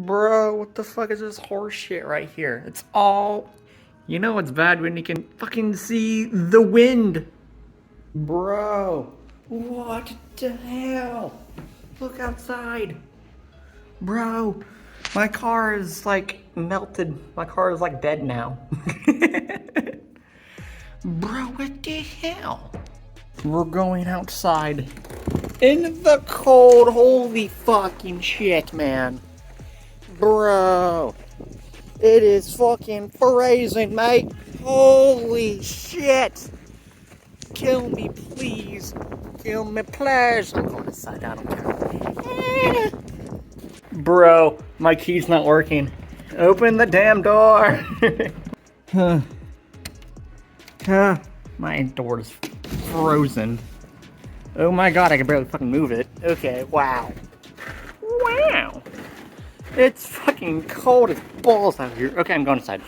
Bro, what the fuck is this horse shit right here? It's all... You know it's bad when you can fucking see the wind. Bro, what the hell? Look outside. Bro, my car is like melted. My car is like dead now. Bro, what the hell? We're going outside. In the cold, holy fucking shit, man. Bro, it is fucking freezing, mate. Holy shit. Kill me, please. Kill me, please. I'm going inside, I don't care. Bro, my key's not working. Open the damn door. My door is frozen. Oh my god, I can barely fucking move it. Okay, wow. Wow. It's fucking cold as balls out here. Okay, I'm going inside.